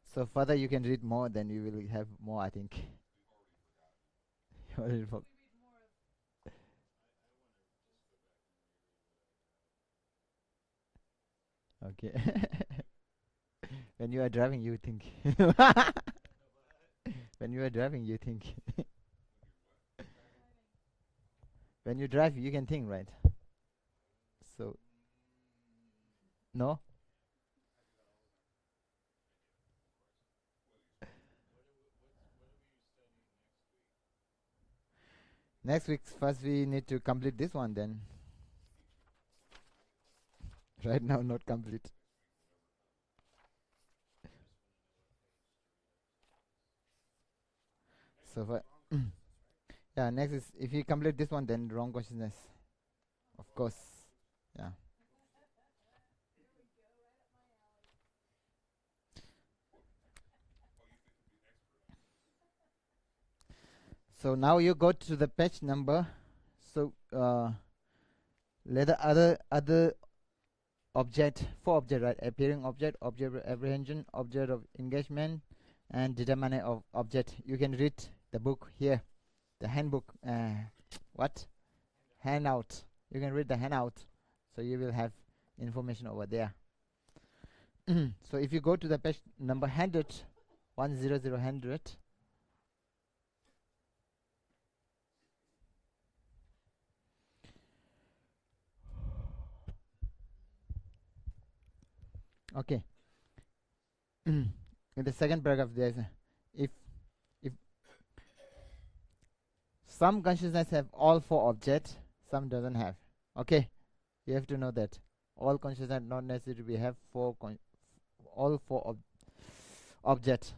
So further you can read more, then you will have more, I think. You already okay. When you are driving, you think. When you are driving, you think. When you drive, you can think, right? So, no? Next week, first we need to complete this one then. Right now, not complete. So, for yeah, next is if you complete this one, then wrong consciousness. Of course. Yeah. So now you go to the page number. So let the other object, four object, right? Appearing object, object of apprehension, object of engagement, and determinant of object. You can read the book here, the handbook. What? Handout. You can read the handout, so you will have information over there. So if you go to the page number 100, 100, okay. In the second paragraph, there's if if some consciousness have all four objects, some doesn't have. Okay, you have to know that all consciousness not necessarily have all four objects.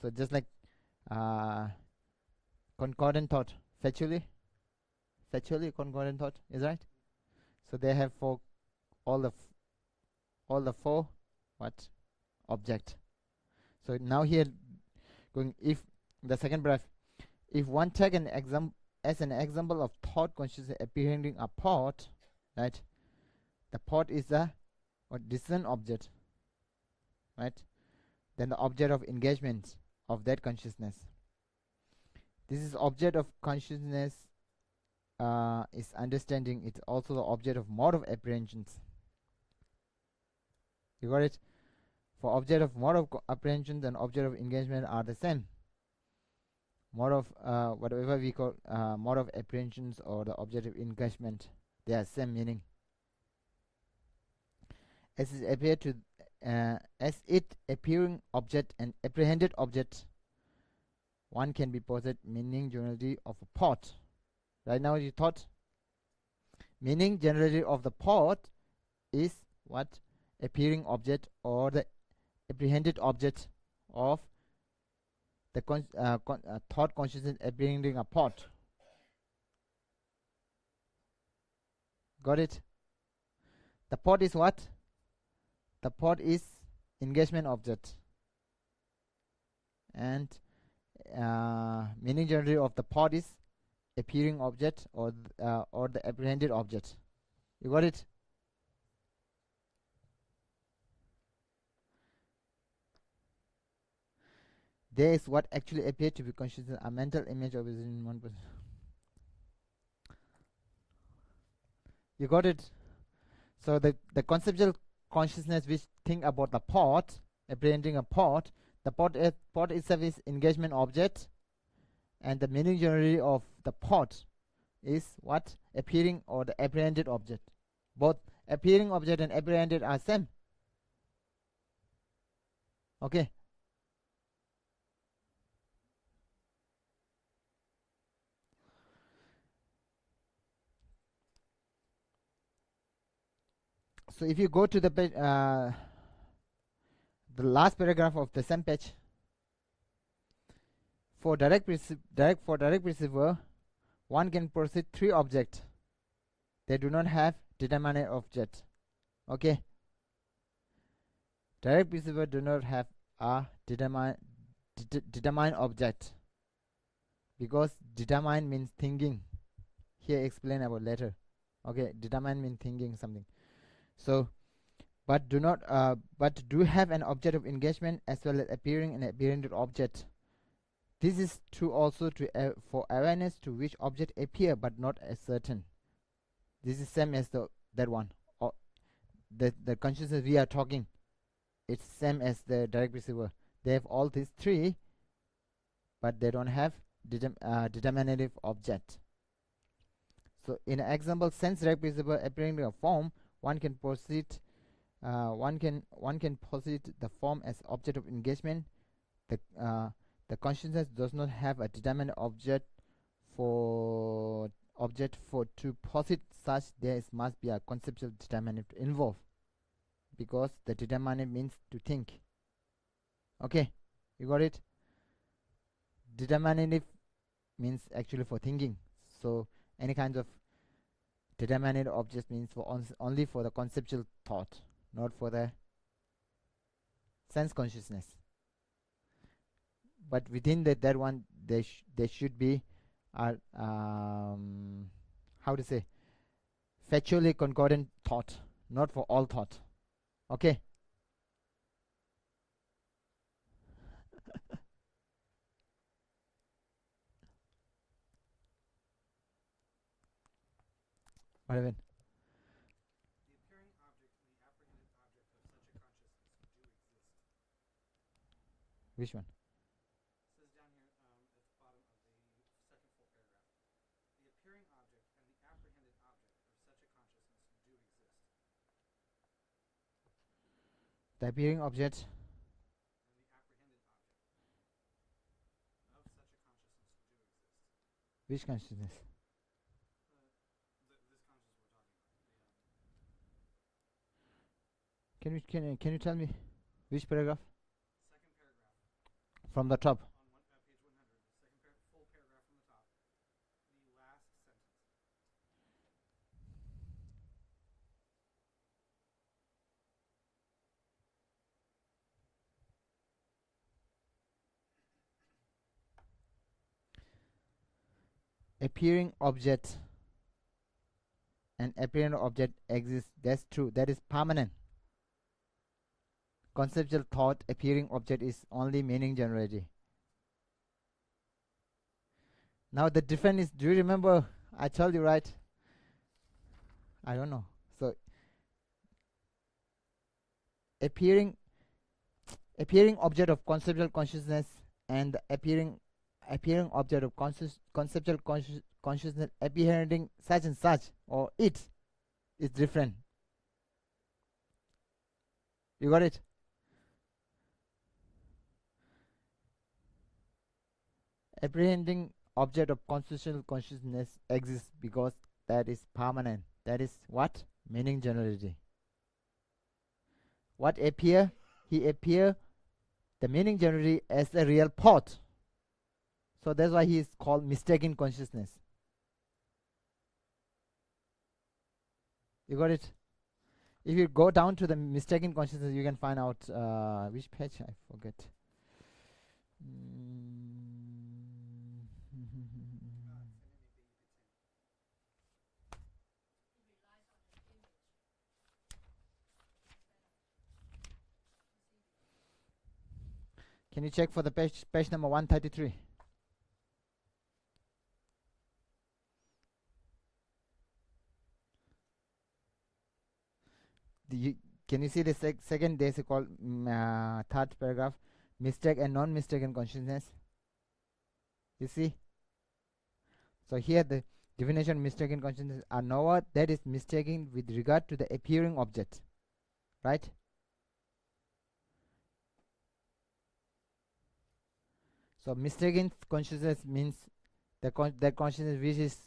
So just like uh, concordant thought, factually concordant thought is right. So they have four, all the all the four what object. So now here going, if the second breath, if one take an example as an example of thought consciousness appearing apart, right? The pot is a or discern object, right? Then the object of engagement of that consciousness. This is object of consciousness is understanding. It's also the object of mode of apprehensions. You got it? For object of mode of apprehensions and object of engagement are the same. Mode of whatever we call mode of apprehensions or the object of engagement, they are same meaning. As it appear to as it appearing object and apprehended object, one can be possessed meaning generally of a pot. Right now you thought meaning generally of the pot is what? Appearing object or the apprehended object of the thought consciousness appearing a pot. Got it? The pot is what? The pot is engagement object, and meaning generally of the pot is appearing object or the apprehended object. You got it? There is what actually appear to be consciousness, a mental image of in one person. You got it? So the conceptual consciousness which think about the pot, apprehending a pot, the pot itself is engagement object, and the meaning generally of the pot is what? Appearing or the apprehended object. Both appearing object and apprehended are same. Okay. So if you go to the page, the last paragraph of the same page, for direct perceiver, one can perceive three objects. They do not have determinate object. Okay. Direct perceiver do not have a determined object, because determine means thinking. Here explain about later. Okay, determine means thinking something. So, but do have an object of engagement as well as appearing and apprehended object. This is true also to for awareness to which object appear but not as certain. This is same as that one. Or the consciousness we are talking. It's same as the direct receiver. They have all these three, but they don't have determinative object. So in an example, sense direct receiver appearing in a form, one can posit the form as object of engagement. The consciousness does not have a determinate object for to posit such. There must be a conceptual determinative involved, because the determinative means to think. Okay, you got it? Determinative means actually for thinking. So any kind of determinative object means for only for the conceptual thought, not for the sense consciousness. But within that one, there should be how to say, factually concordant thought, not for all thought. Okay. What happened? The appearing object and the apprehended object of such a consciousness do exist. Which one? It says down here at the bottom of the second full paragraph. The appearing object and the apprehended object of such a consciousness do exist. The appearing object And the apprehended object of such a consciousness do exist. which consciousness? This consciousness we're talking about. Can you tell me which paragraph? Second paragraph. From the top. On page 100. Second full paragraph from the top. The last sentence. Appearing object and appearance object exists. That's true. That is permanent. Conceptual thought appearing object is only meaning generative. Now the difference is, do you remember I told you, right? I don't know. So appearing object of conceptual consciousness and the appearing object of conceptual consciousness apprehending such and such or it is different. You got it? Apprehending object of conceptual consciousness exists because that is permanent. That is what? Meaning generality. What appear? He appear the meaning generality as a real thought. So that's why he is called mistaken consciousness. You got it? If you go down to the mistaken consciousness, you can find out which page I forget. Can you check for the page number 133? Can you see the second? There's a called third paragraph, mistake and non-mistaken consciousness. You see? So here the definition of mistaken consciousness are nowhere that is mistaken with regard to the appearing object, right? So mistaken consciousness means that consciousness which is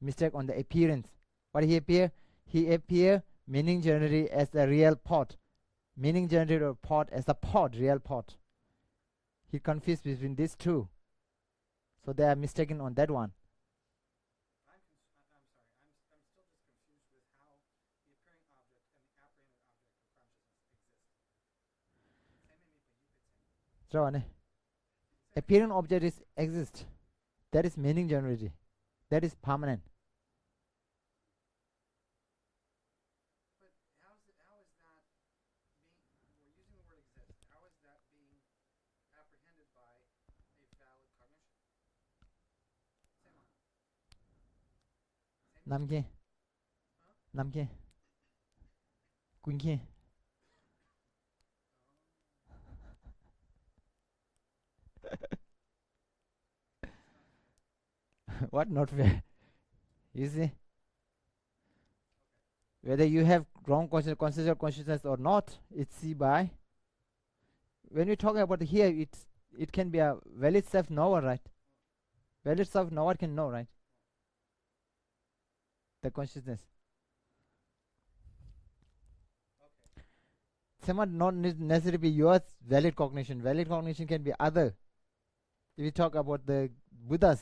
mistake on the appearance. What he appear? He appear meaning generated as a real thought. Meaning generated or thought as a thought, real thought. He confused between these two. So they are mistaken on that one. I'm sorry. I'm still just confused with how the appearing object and the apprehended object of consciousness exist. So appearing object is exist. That is meaning generated. That is permanent. But how is it Namke. Namke. Kunke. What not fair? You see, whether you have wrong considered consciousness or not, it's see by. When we talk about here, it can be a valid self knower, right? Valid self knower can know, right? The consciousness. Okay. Someone not necessarily be yours valid cognition. Valid cognition can be other. If we talk about the Buddhas,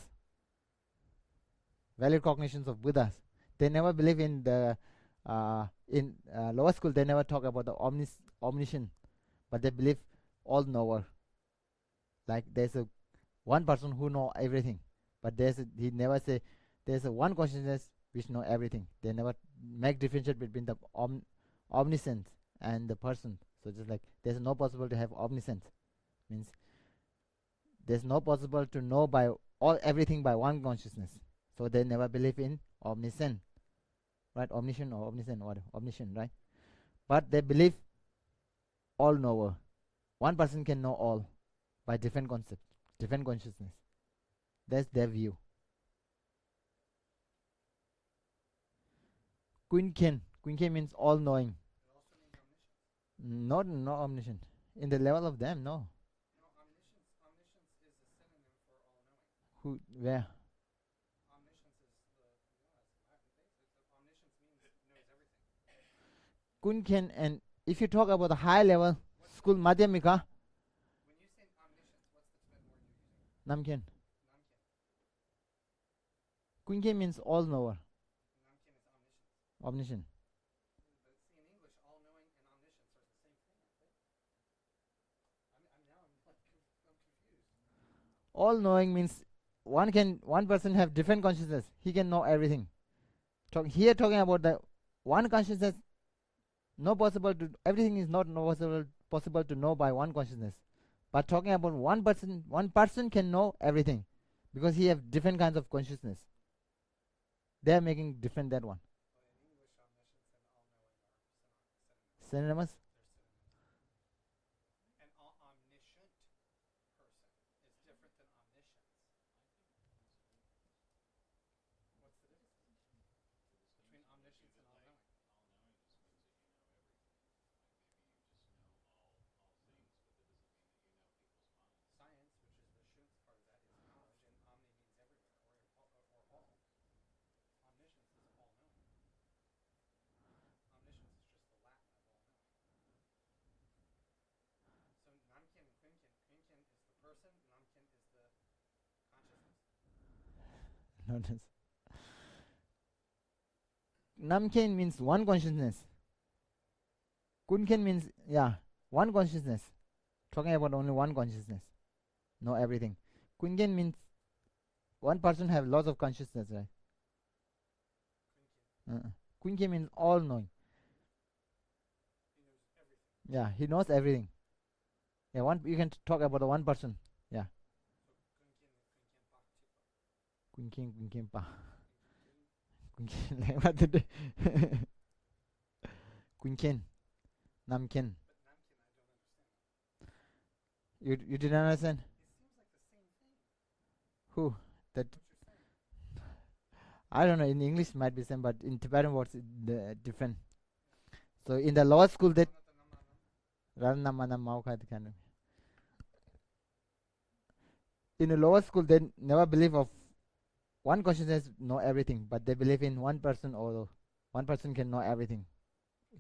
valid cognitions of Buddhas, they never believe in the in lower school. They never talk about the omniscient, but they believe all knower. Like there's a one person who know everything, but he never say there's a one consciousness which know everything. They never make differentiate between the omniscience and the person. So just like there's no possible to have omniscience, means there's no possible to know by all everything by one consciousness. So they never believe in omniscient, right? Omniscient or omniscient, what omniscient, right? But they believe all knower. One person can know all by different concept, different consciousness. That's their view. Kunken. Kunken means all knowing. It also means omniscience. Not omniscient. In the level of them, no. No, omniscience is a synonym for all knowing. Who? Where? Omniscience is Latin basics. Omniscience means knows everything. Kunken, and if you talk about the high level school madhyamika, When you say omniscience, what's the Tibetan word you're using? namken. Namkyen. Kunken means all knower, Namkyen is omniscience. omniscient. But see, in English, all knowing and omniscience are the same thing, aren't they? I'm confused. All knowing means one person have different consciousness. He can know everything. Talking about the one consciousness. No possible to everything is not possible to know by one consciousness. But talking about one person can know everything because he have different kinds of consciousness. They are making different that one. Well, in English, omniscience and all knowing are Synonymous. They're synonyms. An omniscient person is different than omniscience. What's the difference between omniscience and all knowing? Science, which is the shunt part of that, is knowledge, and omni means everywhere or all. Omniscience is all knowing. Omniscience is just the Latin of all knowing. So Namkyen and Kunken. Kunken is the person, Namkyen is the consciousness. Notice. Namken means one consciousness. Kunken means one consciousness. Talking about only one consciousness. Know everything. Kunken means one person have lots of consciousness, right? Kunken. Kunken means all knowing. He knows everything. Yeah, he knows everything. Yeah, you can talk about the one person. Yeah. So Kunken Pa. Kunken what did Kunken. Namken. But Namkyen, I don't understand. You didn't understand? It seems like the same thing. Who? That What you're saying. I don't know. In English might be same, but in Tibetan words different. So in the lower school that in the lower school they never believe of one consciousness know everything, but they believe in one person, or one person can know everything.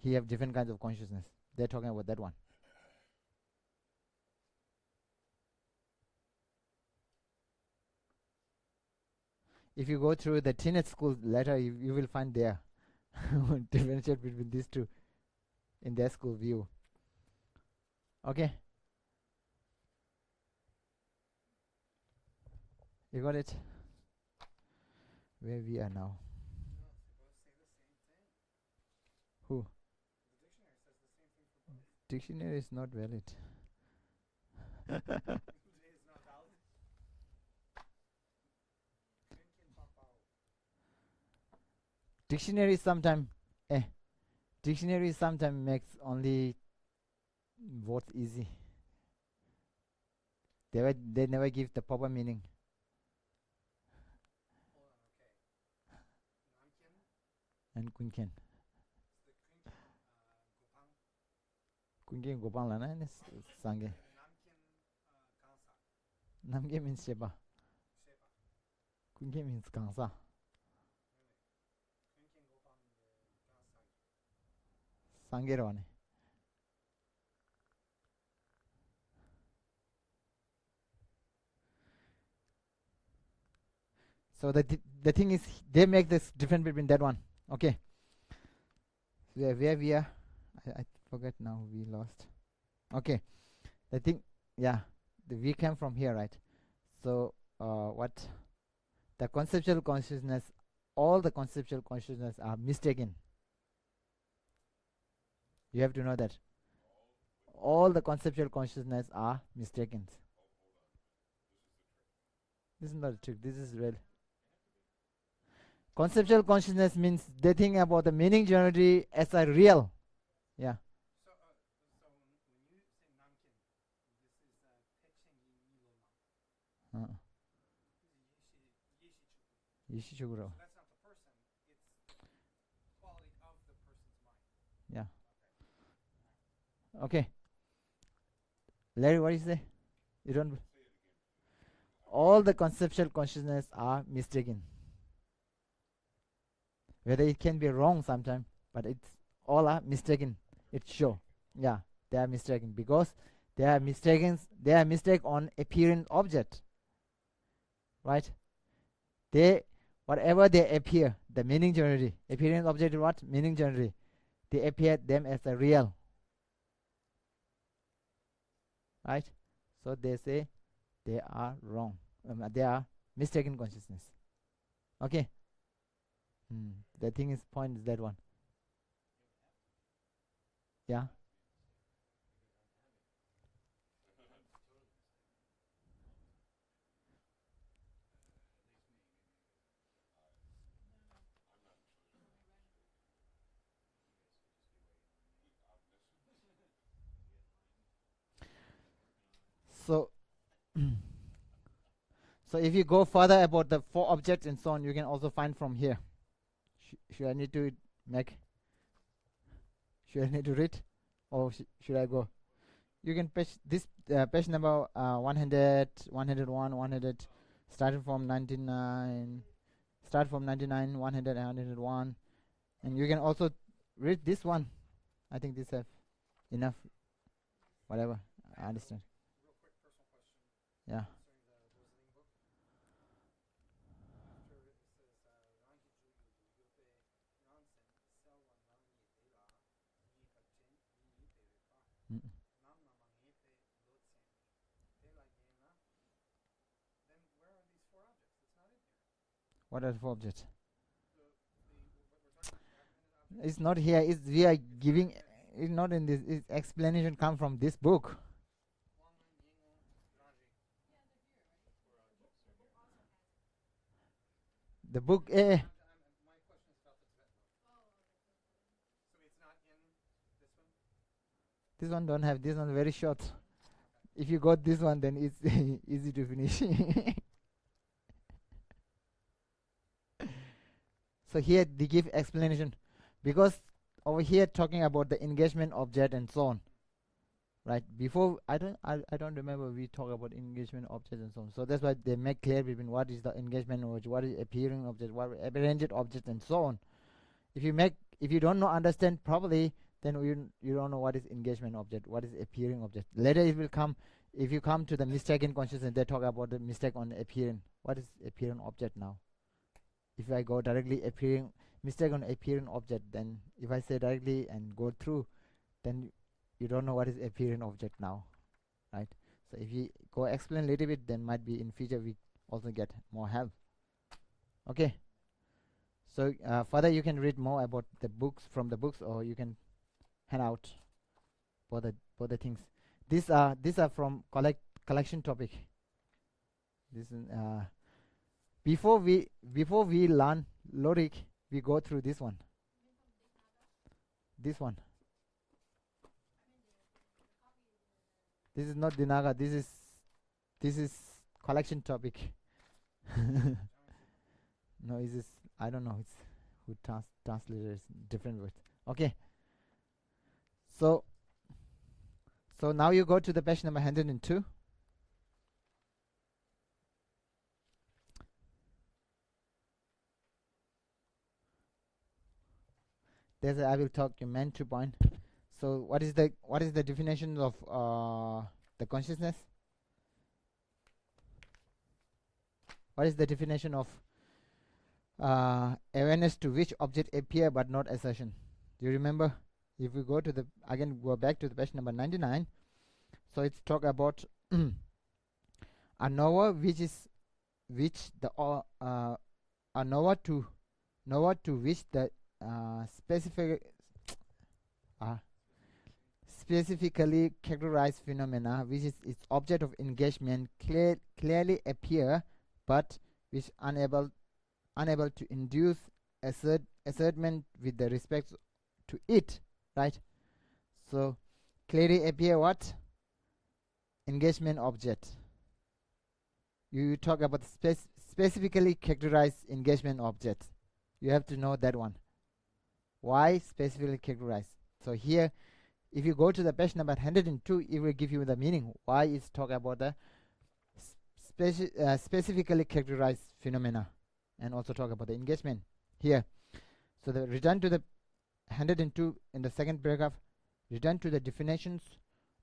He have different kinds of consciousness. They're talking about that one. If you go through the teenage school later, you will find there differentiate between these two in their school view. Okay, you got it. Where we are now? No, they both say the same thing. Who? The dictionary says the same thing for both. Dictionary is not valid. It is not valid. Kunken Papao. dictionary sometimes makes only words easy. They never give the proper meaning. Hold on, okay. Namkien, And kunken the Kunken Gopang. gopang la na sange. Namkien Gansa. Namge means sheba. Sheba. Kunken means kansa. Kunken Gopang Gansa. Sange ro ne. So the thing is, they make this difference between that one. Okay. So where we are, I forget now. We lost. Okay. The thing, yeah, we came from here, right? So what? The conceptual consciousness, all the conceptual consciousness are mistaken. You have to know that. All the conceptual consciousness are mistaken. This is not a trick. This is real. Conceptual consciousness means they think about the meaning generally as a real. Yeah. So when you say Namkien, this is Pechengi Niloma. Yishi Chukwu. Yishichuguro. So that's not the person, it's quality of the person's mind. Yeah. Okay. Larry, what do you say? You don't. All the conceptual consciousness are mistaken. Whether it can be wrong sometimes, but it's all are mistaken. It's sure. Yeah, they are mistaken because they are mistaken. They are mistake on appearing object. Right? They whatever they appear, the meaning generally. Appearing object is what? Meaning generally. They appear them as a real. Right? So they say they are wrong. They are mistaken consciousness. Okay. The thing is, point is that one. Yeah. So, so if you go further about the four objects and so on, you can also find from here. Should I need to make? Should I need to read, or should I go? You can page this page number 100, 101, 100, starting from 99. Start from 99, 100, and 101, and you can also read this one. I think this have enough. Whatever, I understand. Real quick personal question. Yeah. Concerning the Rosling book. After it says Rangi Juyu Yupe Ransen Selwa Nangi Dela Yipa Jen Yipe Repa Namna Mangepe Lotsen Dela Yena. Then where are these four objects? It's not in here. What are the four objects? What we're talking about, the apprehended object. It's not here. It's we are giving. It's not in this. Its explanation come from this book. Wangan, Yingon, Rangi. The book. My question is about the Tibetan book. So it's not in this one? This one don't have. This one very short. If you got this one, then it's easy to finish. So here they give explanation, because over here talking about the engagement object and so on. Right? Before I don't remember we talk about engagement object and so on. So that's why they make clear between what is the engagement object, what is appearing object, what is apprehended object and so on. If you don't know understand properly, then you don't know what is engagement object, what is appearing object. Later it will come. If you come to the mistaken consciousness, they talk about the mistake on appearing. What is appearing object now? If I go directly mistake on appearing object, then if I say directly and go through, then you don't know what is appearing object now, right? So if you go explain a little bit, then might be in future we also get more help. Okay. So further you can read more about the books from the books, or you can hand out for the things. These are from collection topic. This is before we learn logic, we go through this one. This one. This is not Dinaga. This is collection topic. No, is this? I don't know. It's who translated different words. Okay. So now you go to the page number 102. There's I will talk you main 2 point. So what is the definition of the consciousness? What is the definition of awareness to which object appear but not assertion? Do you remember? If we go to the again go back to the page number 99. So it's talk about a knower which the a knower to which the specifically characterized phenomena which is its object of engagement clearly appear but which unable to induce assertment with the respect to it, right? So clearly appear what? Engagement object. You talk about specifically characterized engagement object. You have to know that one. Why specifically characterized? So here, if you go to the page number 102, it will give you the meaning. Why it's talk about the specifically characterized phenomena, and also talk about the engagement here. So the return to the 102 in the second paragraph. Return to the definitions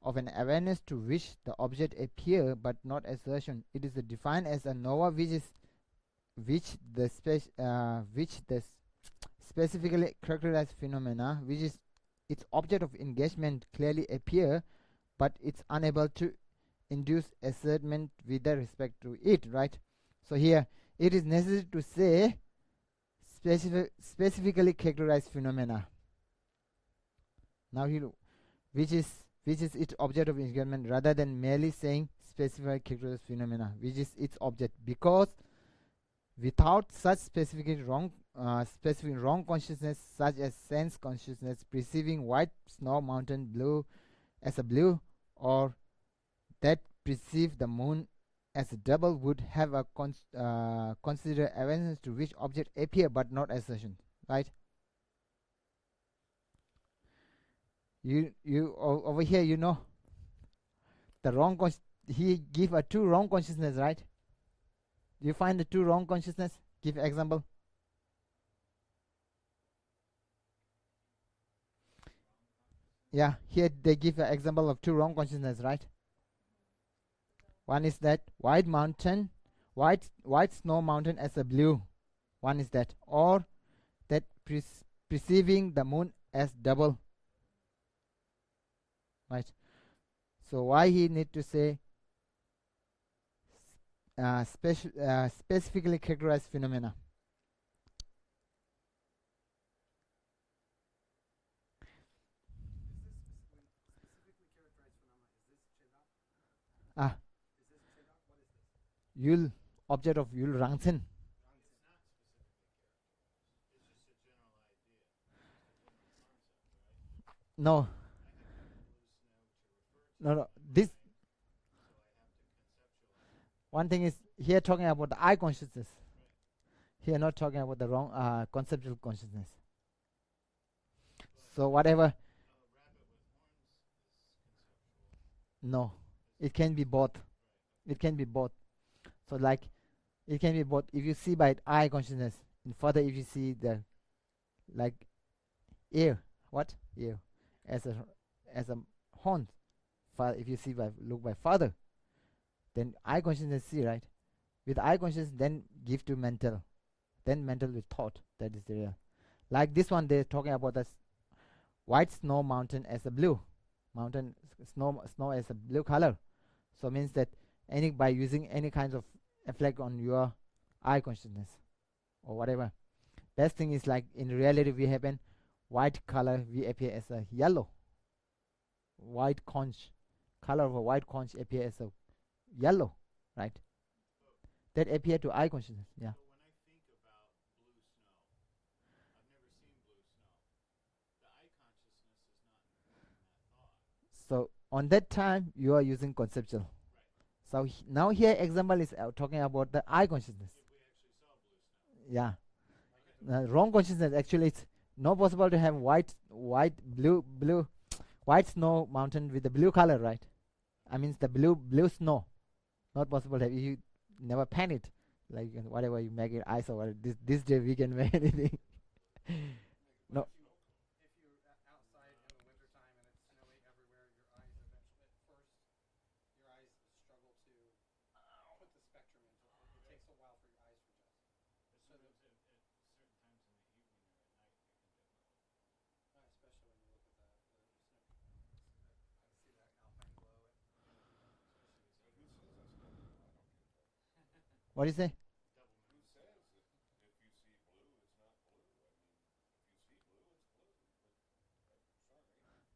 of an awareness to which the object appear but not assertion. It is defined as a knower which the specifically characterized phenomena which is its object of engagement clearly appear but it's unable to induce assertment with respect to it, right? So here it is necessary to say specifically characterized phenomena. Now here which is its object of engagement rather than merely saying specific characterized phenomena which is its object, because without such specific wrong consciousness such as sense consciousness perceiving white snow mountain blue as a blue, or that perceive the moon as a double, would have a consider awareness to which object appear but not assertion, right? You over here, you know the wrong he give a 2 wrong consciousness, right? You find the 2 wrong consciousness. Give example. Yeah, here they give an example of 2 wrong consciousness, right? One is that white snow mountain as a blue. One is that, or that perceiving the moon as double, right? So why he need to say specifically characterized phenomena? Yul, object of Yul Rangsen. No. This one thing is here talking about the I consciousness. Here not talking about the wrong conceptual consciousness. So whatever. No, it can be both. It can be both. So like it can be both. If you see by eye consciousness, and further if you see the like ear, what ear as a horn. If you see by look by father, then eye consciousness see, right? With eye consciousness, then give to mental, then mental with thought. That is the real. Like this one, they're talking about the white snow mountain as a blue mountain, snow as a blue color. So means that by using any kinds of effect on your eye consciousness or whatever. Best thing is like in reality we have an white color, we appear as a yellow. White conch, color of a white conch appear as a yellow, right? That appear to eye consciousness, yeah. on that time you are using conceptual. So now here example is talking about the eye consciousness. Yeah, wrong consciousness. Actually, it's not possible to have white, blue, white snow mountain with the blue color, right? I mean the blue snow. Not possible to have. You never pan it. Like whatever you make it ice or whatever. This day we can make anything. No. If you're outside in the wintertime and it's snowy everywhere, your eyes eventually, at first, your eyes struggle to put the spectrum into it. It takes a while for your eyes to adjust. So that, especially when you look at the snow. I see that alpine glow. What do you say?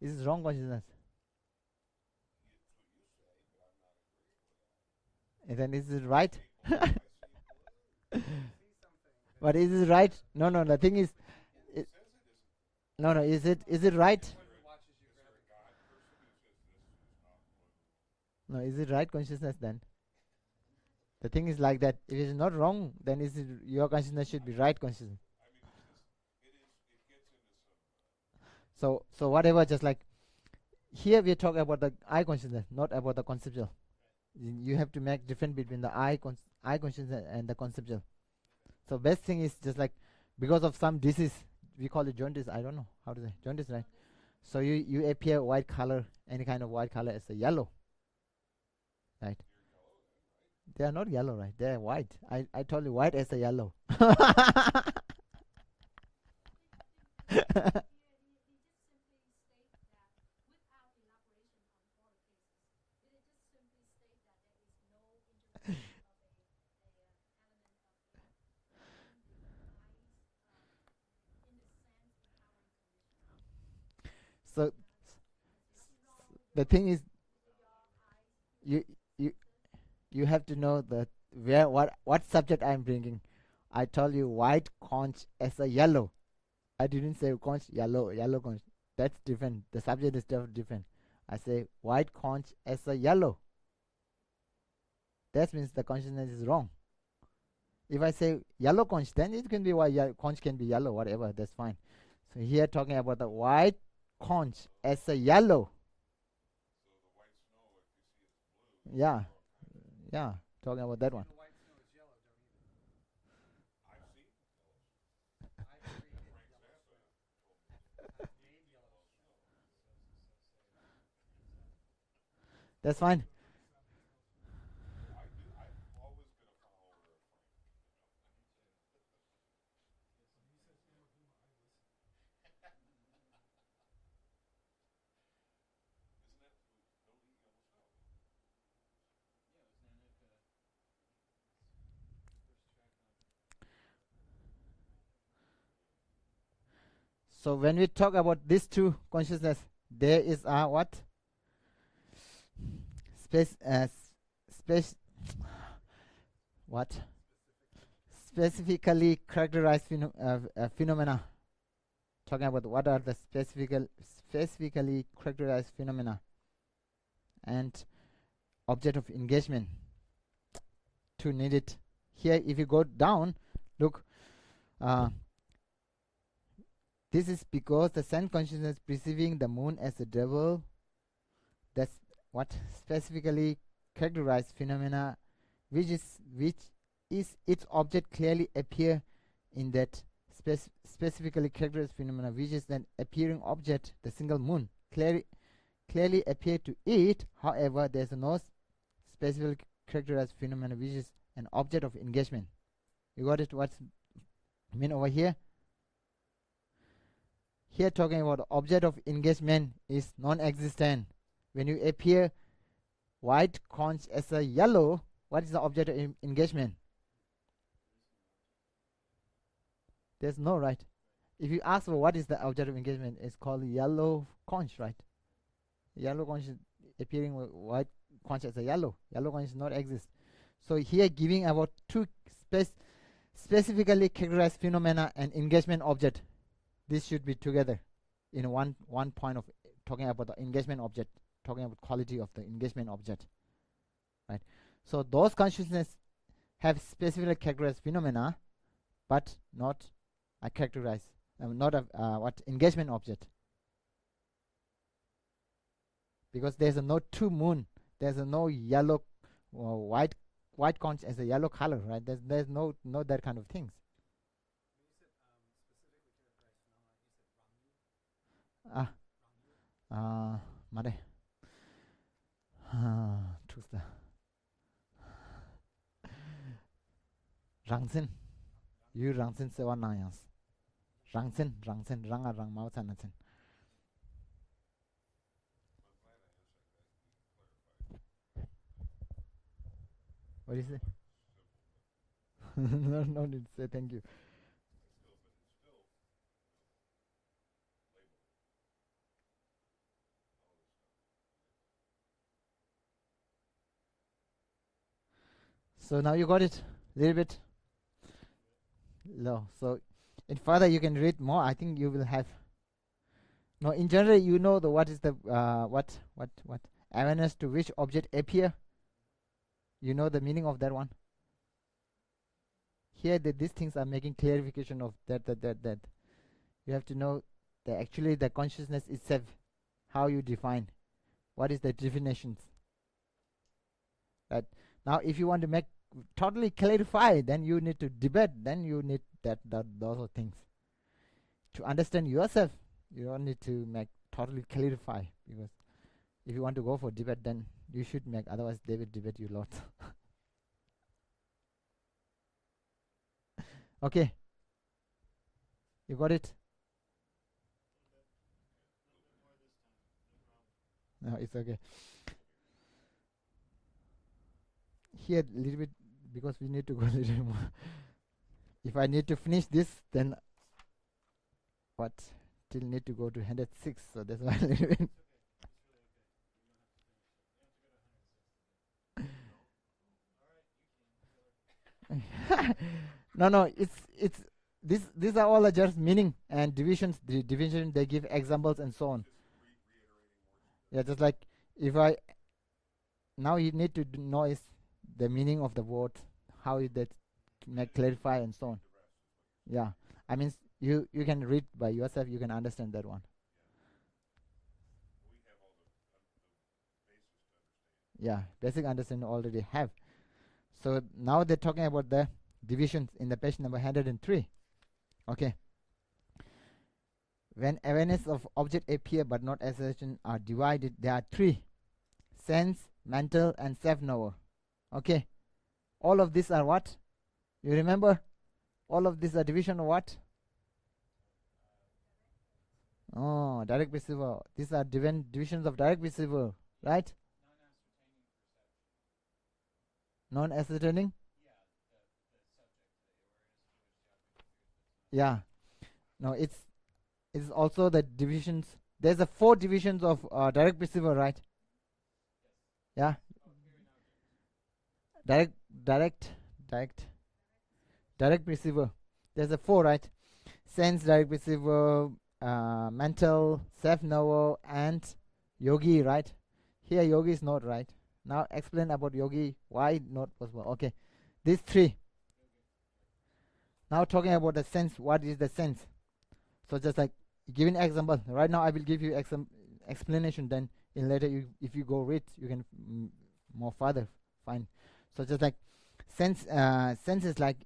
This is wrong consciousness. And then is it right? But is it right? No. The thing is, no. Is it right? No. Is it right consciousness then? The thing is like that. If it is not wrong, then is it your consciousness should be right consciousness. So whatever, just like here we talk about the eye consciousness, not about the conceptual. You have to make difference between the eye consciousness and the conceptual. So best thing is just like because of some disease, we call it jaundice. I don't know how to say jaundice, right? So you appear white color, any kind of white color as a yellow, right? They are not yellow, right? They are white. I told you white as a yellow. So the thing is, you you you have to know that where what subject I'm bringing. I told you white conch as a yellow. I didn't say conch yellow conch. That's different. The subject is different. I say white conch as a yellow. That means the consciousness is wrong. If I say yellow conch, then it can be white. Conch can be yellow, whatever. That's fine. So here talking about the white conch as a yellow. Yeah, talking about that one. The white snow is yellow, don't you? I've created yellow snow. I've made yellow snow. That's fine. So when we talk about these two consciousness, there is a what? What? Specifically characterized phenomena. Talking about what are the specifically characterized phenomena and object of engagement. To need it here, if you go down, look. This is because the sun consciousness perceiving the moon as a devil. That's what specifically characterized phenomena, which is its object clearly appear in that specifically characterized phenomena, which is an appearing object, the single moon, clearly appear to it. However, there is no specific characterized phenomena which is an object of engagement. You got it? What's mean over here? Here talking about object of engagement is non-existent. When you appear white conch as a yellow, what is the object of engagement? There's no, right? If you ask for what is the object of engagement, it's called yellow conch, right? Yellow conch is appearing with white conch as a yellow. Yellow conch does not exist. So here giving about two specifically characterized phenomena and engagement object. This should be together in one point of talking about the engagement object. talking about quality of the engagement object, right? So those consciousness have specifically characterized phenomena, but not a characterized, not a what engagement object, because there's a no two moon, there's a no yellow, white conch as a yellow color, right? There's no that kind of things. When you said specifically characterized phenomena, you said Mare. Tuesday. Rangsin. You rangsin sewa nayas. Rangsin, ranga rang mau sanasin. What is it? No need to say thank you. So now you got it a little bit low. So in further you can read more. I think you will have. No, in general you know the what is the what awareness to which object appear. You know the meaning of that one. Here these things are making clarification of that. You have to know that actually the consciousness itself, how you define, what is the definitions. Right now, if you want to make totally clarify, then you need to debate. Then you need those things to understand yourself. You don't need to make totally clarify, because if you want to go for debate, then you should make. Otherwise, they will debate you a lot. Okay, you got it. No, it's okay. Here a little bit, because we need to go a little more. If I need to finish this, then what? Still need to go to 106. So that's why a little bit. No, it's these are all just meaning and divisions. The division, they give examples and so on. Yeah, just like if I now you need to know is the meaning of the word, how is that make clarify and so on. Yeah, I mean you can read by yourself. You can understand that one. Yeah, basic understanding already have. So now they're talking about the divisions in the page number 103. Okay. When awareness of object appear but not association are divided, there are three: sense, mental, and self-knower. Okay. All of these are what? You remember? All of these are division of what? Oh, direct perceiver. These are divisions of direct perceiver, right? Non-ascertaining? Yeah. No, it's also the divisions. There's a 4 divisions of direct perceiver, right? Yeah. Direct, direct, direct, direct perceiver. There's a 4, right? Sense, direct perceiver, mental, self-knower, and yogi, right? Here, yogi is not right. Now, explain about yogi. Why not possible? Okay, these 3. Now, talking about the sense. What is the sense? So, just like giving example. Right now, I will give you explanation. Then, in later, if you go read, you can more further find. So, just like sense. Sense is like.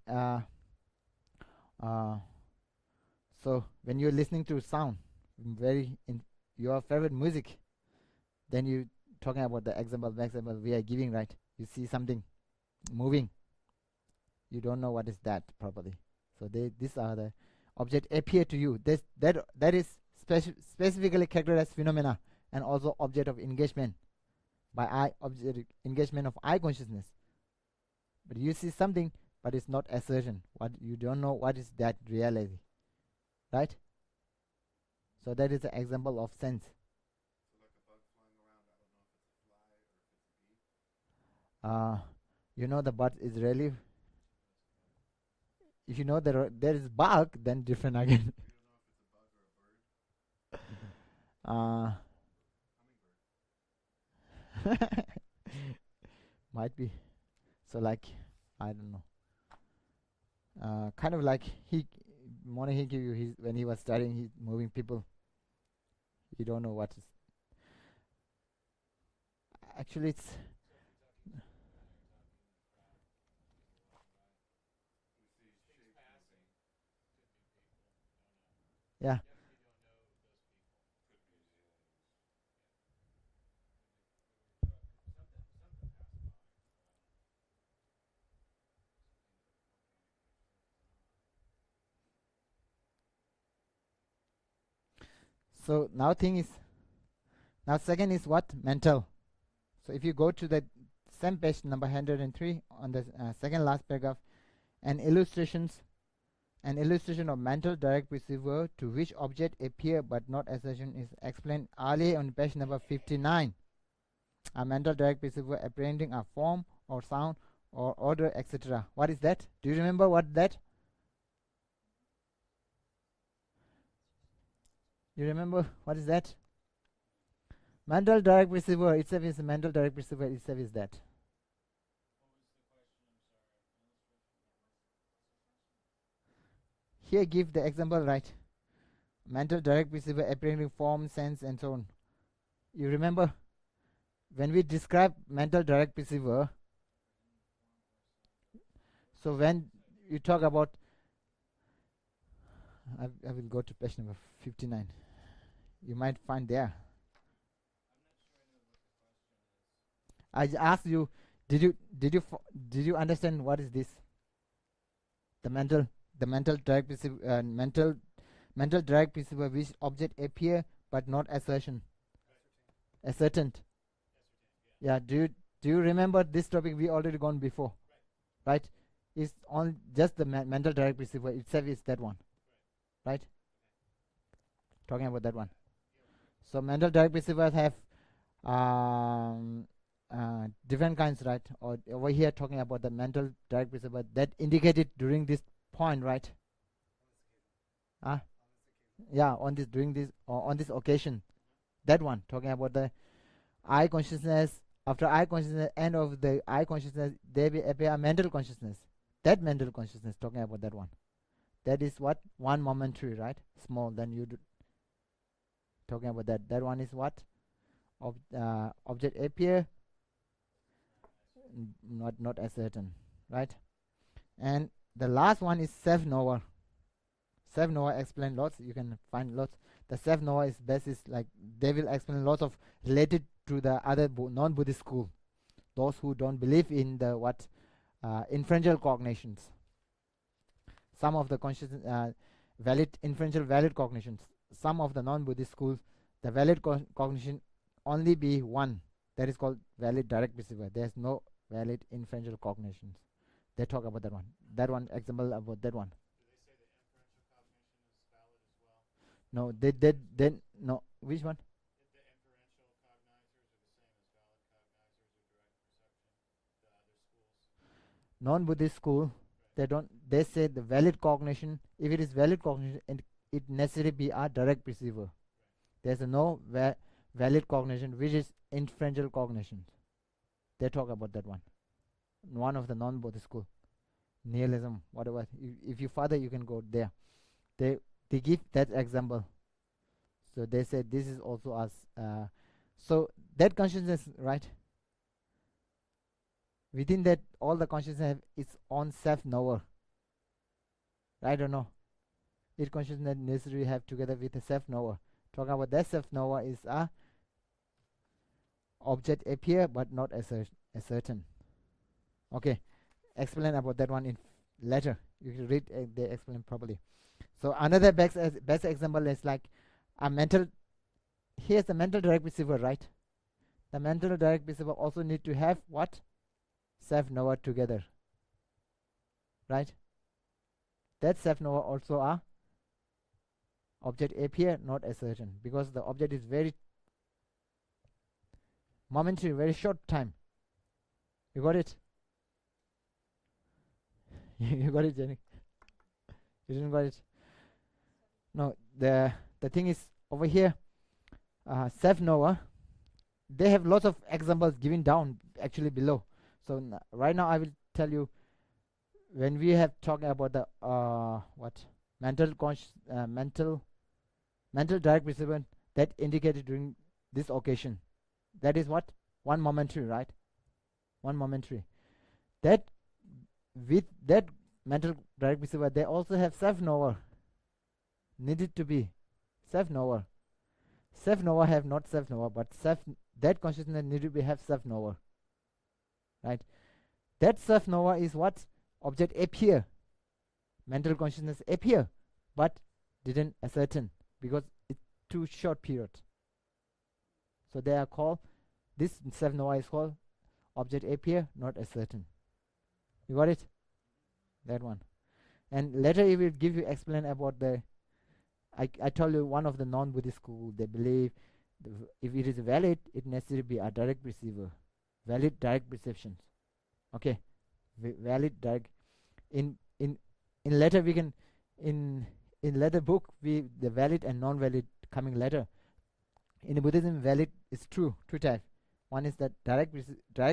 So when you're listening to sound, very in your favorite music, then you talking about the example we are giving, right? You see something moving, you don't know what is that properly. So these are the object appear to you. That is specifically characterized phenomena, and also object of engagement by eye, object engagement of eye consciousness. But you see something, but it's not assertion. What you don't know what is that reality. Right? So that is an example of sense. So like a bug flying around, I don't know if it's a fly or if it's a bee. You know the bug is really. If you know there is bug, then different again. You don't know if it's a bug or a bird. uh, Hummingbird. Might be. So like, I don't know. Kind of like morning he give you his when he was studying, he's moving people. You don't know what is. Actually, it's yeah. So now second is what mental. So if you go to the same page number 103 on the second last paragraph, an illustration of mental direct perceiver to which object appear but not assertion is explained earlier on page number 59. A mental direct perceiver apprehending a form or sound or order, etc. What is that? Do you remember what that? You remember what is that? Mental direct perceiver itself is a mental direct perceiver itself is that. Here give the example, right? Mental direct perceiver apprehending form, sense, and so on. You remember when we describe mental direct perceiver? So when you talk about, I will go to page number 59. You might find there. I asked you, did you understand what is this? The mental direct perceiver, mental direct perceiver which object appear but not assertion. Ascertained. Yeah. Do you remember this topic we already gone before? Right. It's on just the mental direct perceiver itself is that one. Right. Talking about that one. So mental direct perceivers have different kinds, right? Or over here talking about the mental direct perceiver that indicated during this point, right? Yeah, on this during this or on this occasion. That one talking about the eye consciousness. After eye consciousness, end of the eye consciousness, there will appear a mental consciousness. That mental consciousness talking about that one. That is what one momentary, right? Small. Then you talking about that. That one is what object appear, not as certain, right? And the last one is self knower. Self knower explain lots. You can find lots. The self knower is basis like they will explain lots of related to the other non-Buddhist school. Those who don't believe in the what inferential cognitions. Some of the conscious valid inferential valid cognitions. Some of the non-Buddhist schools, the valid cognition only be one. That is called valid direct perceiver. There is no valid inferential cognitions. They talk about that one. That one example about that one. No, they no. Which one? Non-Buddhist school, they don't. They say the valid cognition. If it is valid cognition, it necessarily be a direct perceiver. There's no valid cognition which is inferential cognition. They talk about that one. One of the non-Buddhist school, nihilism, whatever. If you further, you can go there. They give that example. So they said this is also us. So that consciousness, right? Within that, all the consciousness have its own self-knower. Right or no? Each consciousness necessarily have together with a self-knower. Talking about that self-knower is a object appear but not ascertain. Okay, explain about that one in later. You can read they explain properly. So another best example is like a mental. Here's the mental direct perceiver, right? The mental direct perceiver also need to have what? Self-knower together, right? That self-knower also a object appear not ascertain because the object is very momentary, very short time. You got it? You got it, Jenny? You didn't got it? No, the thing is over here, self-knower. they have lots of examples given down actually below. So right now I will tell you, when we have talking about the what mental direct perception that indicated during this occasion, that is what, one momentary, right? One momentary. That with that mental direct perception, they also have self-knower, needed to be self-knower. Self-knower have not self-knower, but that consciousness need to be have self-knower, right? That self-knower is what object appear, mental consciousness appear, but didn't ascertain because it's too short period. So they are called, this self-knower is called object appear, not ascertain. You got it? That one. And later he will give you explain about the. I told you one of the non-Buddhist school, they believe if it is valid, it necessarily be a direct receiver, valid direct perceptions. Okay, valid direct. In later we can in later book we the valid and non-valid coming later. In Buddhism, valid is true type. One is that direct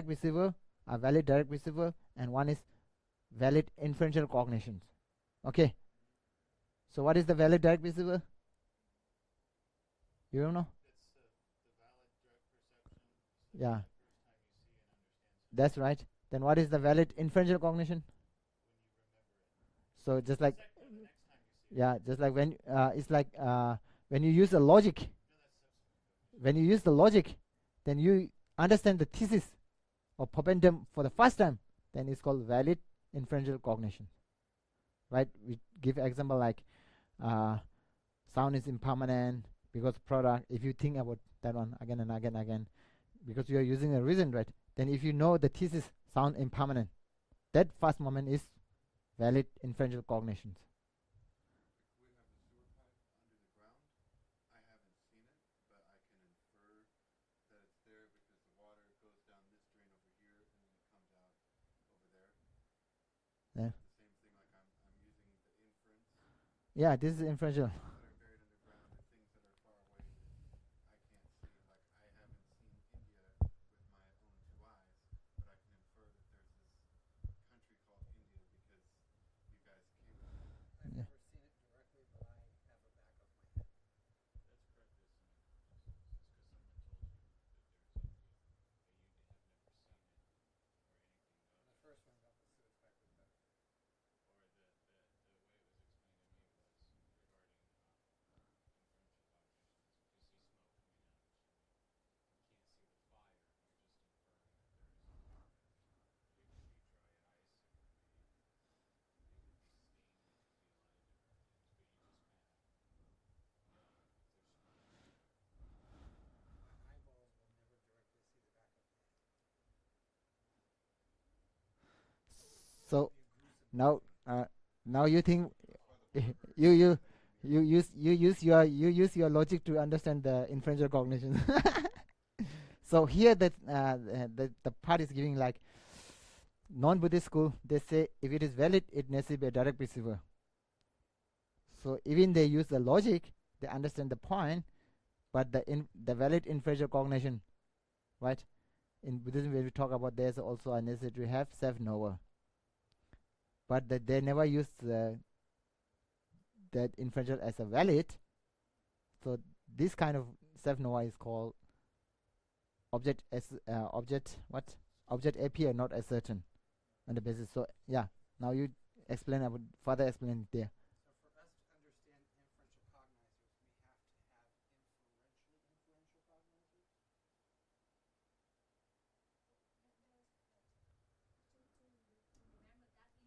receiver, a valid direct receiver, and one is valid inferential cognitions. Okay. So what is the valid direct receiver? You don't know? Yeah. That's right. Then what is the valid inferential cognition? So just like, yeah, just like when it's like when you use the logic. When you use the logic, then you understand the thesis or propendum for the first time. Then it's called valid inferential cognition. Right? We give example like sound is impermanent because product. If you think about that one again and again and again, because you are using a reason, right? Then if you know the thesis sound impermanent, that first moment is valid inferential cognitions. Yeah. Yeah, this is inferential. I've Yeah. never seen it directly, but I have a back of my head. And the first one got the suspected better. My eyeballs will never directly see the back of my head. So It'd be a gruesome now, thing. now you think you use your logic to understand the inferential cognition. So here that the part is giving like non-Buddhist school. They say if it is valid, it needs to be a direct receiver. So even they use the logic, they understand the point, but the valid inferential cognition, right? In Buddhism, when we talk about, there's also a necessity to have self-knower, but that they never use that inferential as a valid. So this kind of self-knower is called object appear, not ascertain on the basis. So yeah, now you explain about further explain there. So for us to understand inferential cognizers, we have to have inferential cognizers. I'm going to tell Jim.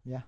Yeah.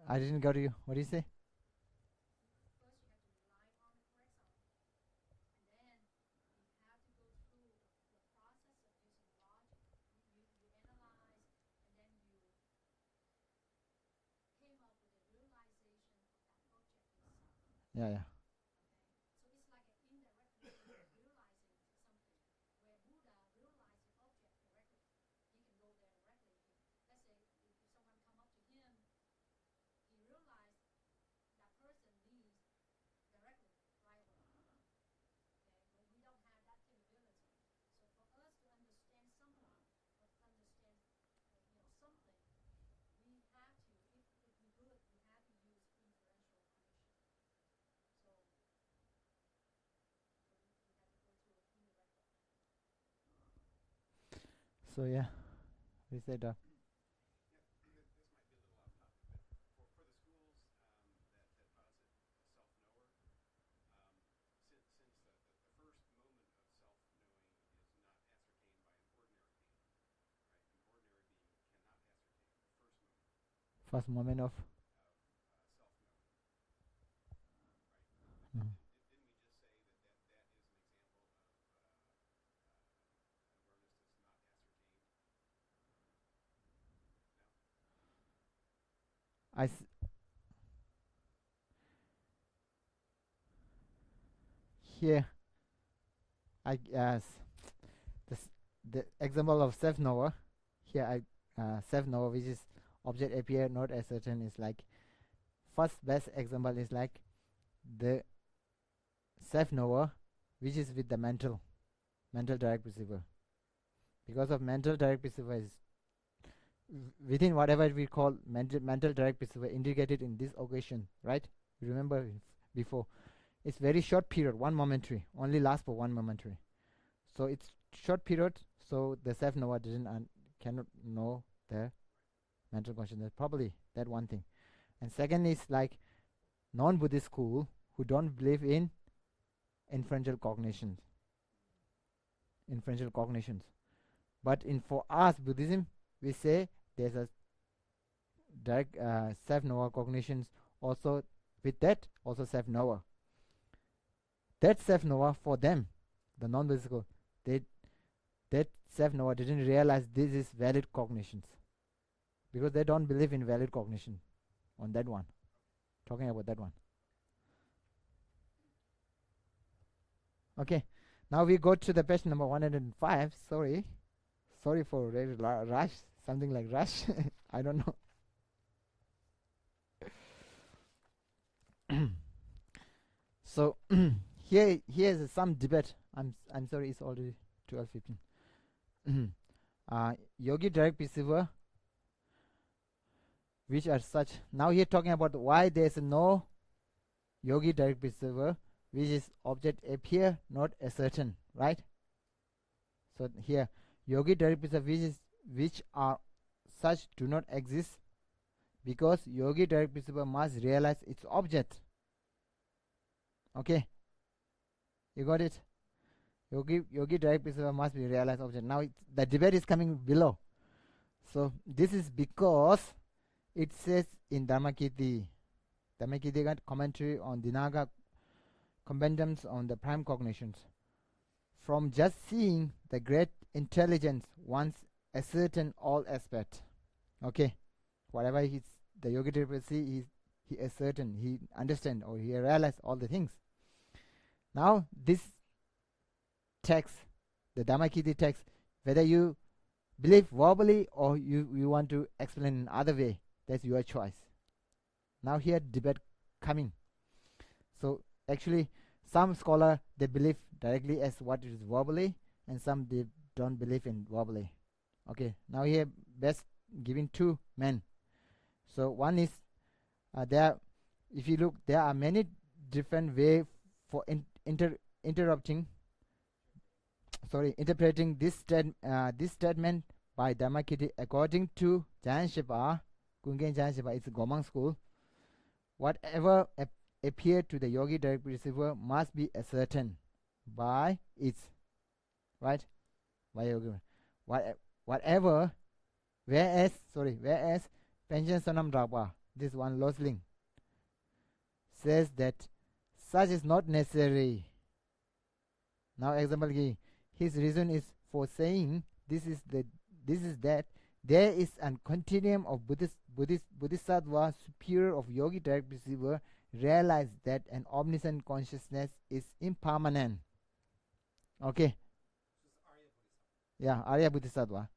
I didn't go to you. What do you say? Yeah, yeah. So yeah, we said first moment of. Mhm. I s- here I this the example of self knower. Here I self knower, which is object appear not as certain, is like first best example is like the self knower, which is with the mental direct perceiver. Because of mental direct perceiver is within whatever we call mental direct perceiver indicated in this occasion, right? You remember before, it's very short period, one momentary, only lasts for one momentary. So it's short period, so the self knower didn't cannot know the mental consciousness properly. That one thing. And second is like non-Buddhist school who don't believe in inferential cognitions. Inferential cognitions. But in for us Buddhism, we say there's a direct self-knower cognitions also. With that, also self-knower. That self-knower for them, the non-Buddhist school, they that self-knower didn't realize this is valid cognitions because they don't believe in valid cognition on that one. Talking about that one. Okay, now we go to the page number 105. Sorry for very rush, something like rush. I don't know. So here's some debate. I'm sorry, it's already 12:15. Yogi direct perceiver, which are such. Now here talking about why there's no yogi direct perceiver, which is object appear not ascertain, right? So here yogi direct perceiver which are such do not exist because yogi direct perceiver must realize its object. Okay, you got it. Yogi direct perceiver must be realized object. Now the debate is coming below. So this is because it says in Dharmakirti commentary on Dinaga compendiums on the prime cognitions. From just seeing the great intelligence once ascertain all aspect. Okay, whatever the yogi direct see, he ascertain, he understand, or he realize all the things. Now this text, the Dharmakirti text, whether you believe verbally or you want to explain in other way, that's your choice. Now here debate coming. So actually some scholar they believe directly as what it is verbally, and some they don't believe in verbally. Okay, now here best giving two men. So one is there. If you look, there are many different way for interpreting this statement by Dharmakirti according to Jayanshepa, Kungen Jayanshepa, it's a Gomang school. Whatever appear to the yogi direct perceiver must be ascertained by its right by yogi. Whatever whereas pension sonam drapa, this one Losling says that such is not necessary. Now example gi, his reason is for saying this is that there is a continuum of Bodhisattva superior of yogi direct perceiver realize that an omniscient consciousness is impermanent. Okay. This is Arya Bodhisattva. Yeah, Arya Bodhisattva.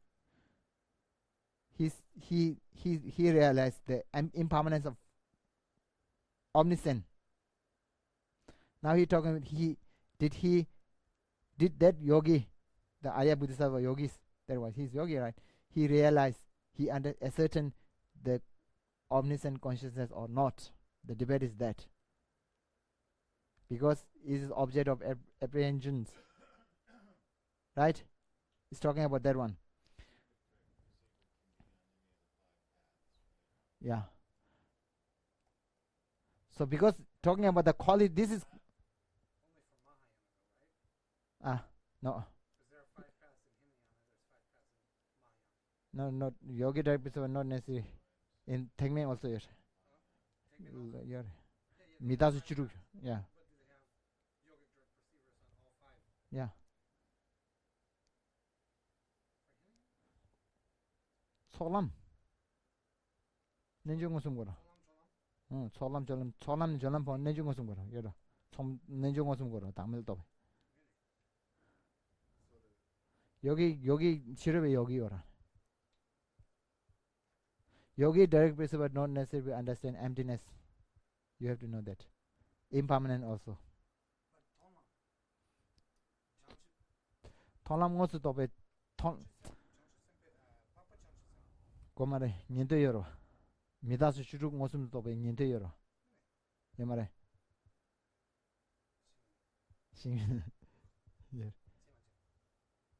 He realized the impermanence of omniscient. Now he talking about did that yogi, the Arya Bodhisattva yogis, that was his yogi, right? He realized, he ascertained the omniscient consciousness or not. The debate is that, because it is object of apprehensions, right? He's talking about that one. Yeah. So because talking about the quality, this is Only from Mahayana, though, right? no, Because there are 5 paths in Hinayana, there's 5 paths in Mahayana. not yogi type is not necessary. In Thengme also here. Take me also. Here. Yeah, Midasu Churu. Yeah. But do they have yogic direct perceivers on all 5? Yeah. For Hinayana? Cholam. Nenjung osum gora. Cholam, cholam? Cholam jolam pon nenjung osum gora. Yora. Chom nenjung osum gora. Tamil to. Yogi Shirube yogi ora. Yogi direct perceiver not necessarily understand emptiness. You have to know that. Impermanent also. But Tolma. Tholam also tope thon Papa Chanchu-san. komare nyente yoro. Midasu churuk ngosum tope nyente yoro. Yamare. Sing. Here.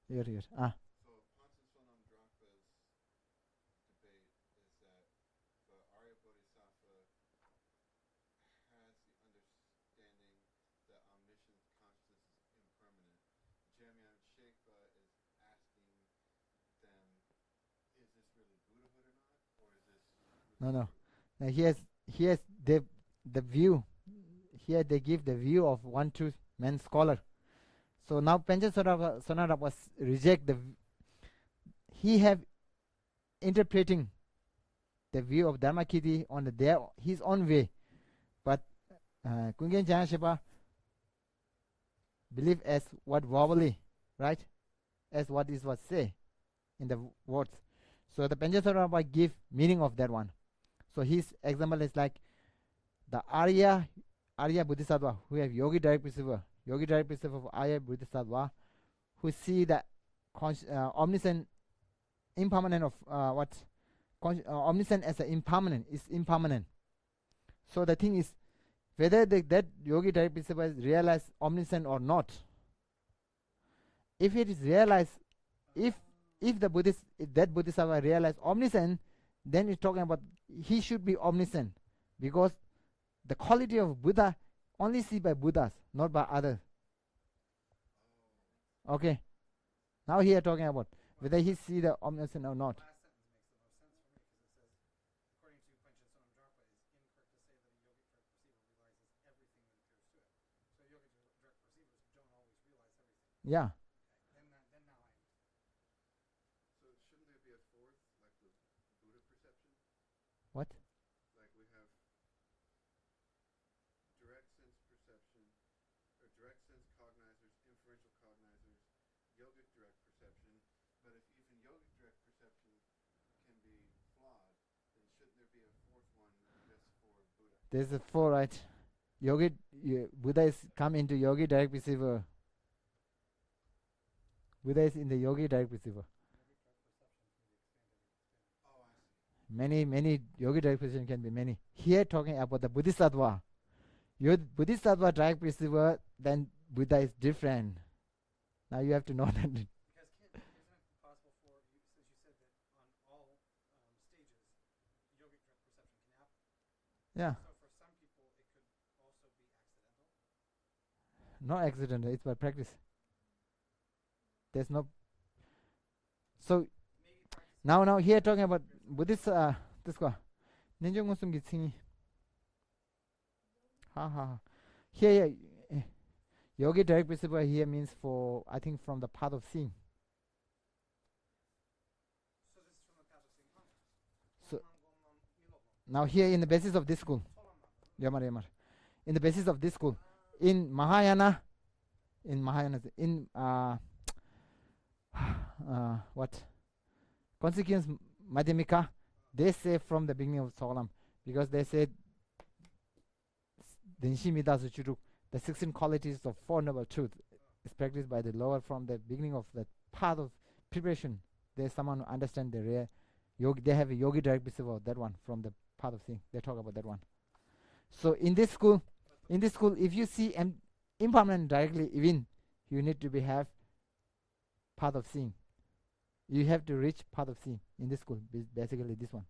Here. Ah. So Panchaswanam Drakpa's debate is that the Arya Bodhisattva has the understanding that omniscient consciousness is impermanent. Jamyam Shekpa is asking them, is this really Buddhahood or not? Or is this No. Now he has the view. Here they give the view of one true man scholar. So now Panchaswanam was reject he have interpreting the view of Dharmakirti on his own way, but Kungen Janashepa believe as what verbally, right, as what is was say in the words. So the Panchaswanam give meaning of that one. So his example is like the Arya Bodhisattva who have yogi direct perceiver of Arya Bodhisattva who see the omniscient impermanent of omniscient as impermanent is impermanent. So the thing is whether that yogi direct perceiver is realized omniscient or not. If it is realized, if that Bodhisattva realized omniscient, then it's talking about he should be omniscient, because the quality of Buddha only see by Buddhas, not by others. Okay. Now here talking about whether he see the omniscient or not. Last sentence makes the most sense for me, because it says, according to Panchaswanam Drakpa, it is incorrect to say that a yogic direct perceiver realizes everything that appears to it. So yogic direct perceivers don't always realize everything. Yeah. Okay. Then now I understand. So shouldn't there be a fourth, like the Buddha perception? What? Like we have direct sense perception, or direct sense cognizers, inferential cognizers, yogic direct perception. But if even yogic direct perception can be flawed, then shouldn't there be a fourth one just for Buddha? There's a four, right? Buddha is come into yogi direct perceiver. Buddha is in the yogi direct perceiver. Oh, I see. Many yogi direct perception can be many. Here talking about the Bodhisattva. Bodhisattva direct perceiver, then Buddha is different. Now you have to know that. Because isn't it possible for you, since you said that on all stages, yogic direct perception can happen? Yeah. So for some people, it could also be accidental. No accident, it's by practice. There's no. So Maybe practice. now here talking about Buddhist this one. Ninjong sum gitsingi. Ha ha. Here, yogi direct principle here means for, I think, from the path of seeing. So this is from the path of seeing. So- Gomam, Milogom. Now here in the basis of this school, Tolam. Yamar, in the basis of this school, in Mahayana, in what? Consequence Madhyamika, they say from the beginning of Solam, because they said the 16 qualities of Four Noble Truth is practiced by the lower from the beginning of the path of preparation. There's someone who understand the rare yogi. They have a yogi direct principle of that one from the path of seeing. They talk about that one. So in this school, if you see impermanent directly, even you need to have path of seeing. You have to reach path of seeing in this school. Basically, this one.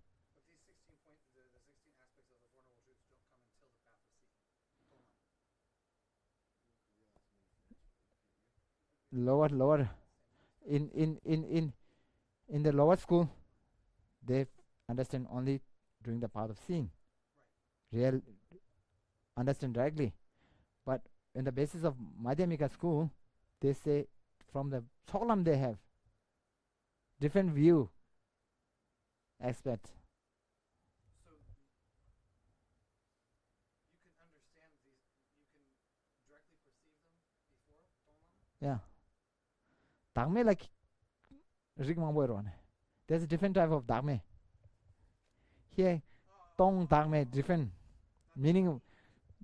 But these 16 points, the 16 aspects of the Four Noble Truths don't come until the path of seeking. Lower in the lower school, they understand only during the path of seeing. Real understand directly. But in the basis of Madhyamika school, they say from the Solam they have different view aspect. So you can understand these, you can directly perceive them before Tolam? Yeah. Dharma like Rigmamboiron. There's a different type of Dharma. Here, Tong Dharma different. Meaning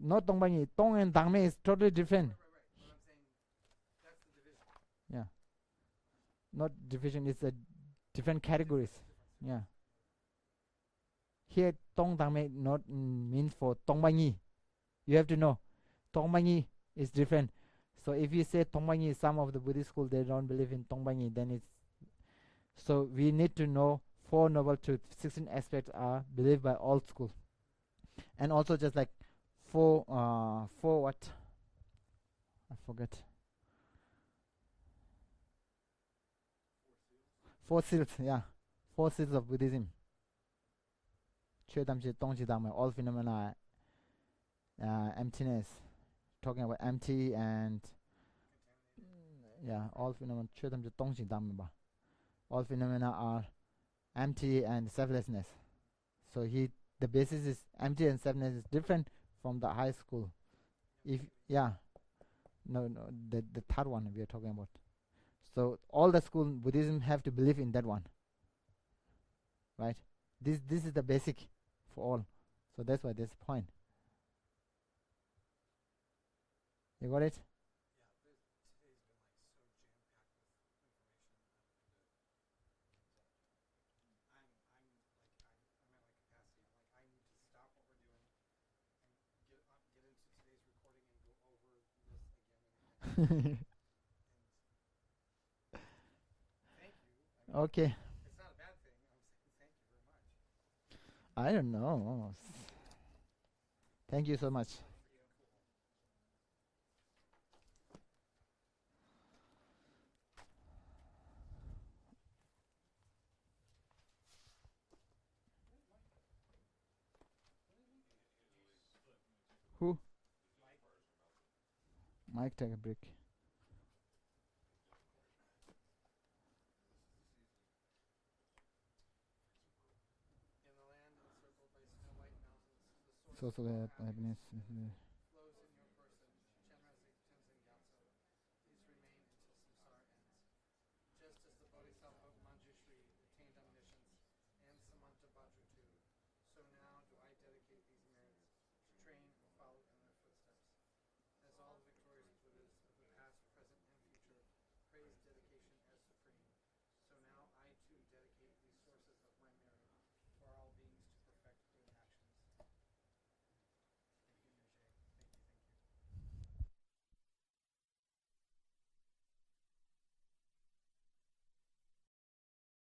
not Tong Banyi. Tong and Dharma is totally different. Right. But I'm saying that's the division. Yeah. Not division, it's a different categories. Yeah. Here Tong Dharma not means for Tong Banyi. You have to know. Tong Banyi is different. So if you say Tong Banyi, some of the Buddhist school they don't believe in Tong Banyi, then it's so we need to know Four Noble Truths. 16 aspects are believed by all schools. And also just like four what? I forget. Four seals, yeah. Four seals of Buddhism. All phenomena emptiness. Talking about empty and all phenomena all phenomena are empty and selflessness. So the basis is empty and selflessness is different from the high school. If the third one we are talking about. So all the school Buddhism have to believe in that one. Right? This is the basic for all. So that's why there's a point. You got it? Okay. It's not a bad thing. I'm saying thank you very much. I don't know. Thank you so much. Who? Mike, take a break. In the land encircled by snow white mountains, the Source source of of all happiness. flows in your person, Chenrezig Tenzin Gyatso. These remain until samsara ends. Just as the Bodhisattva of Manjushri attained omniscience, and Samanta Bhadra too, so now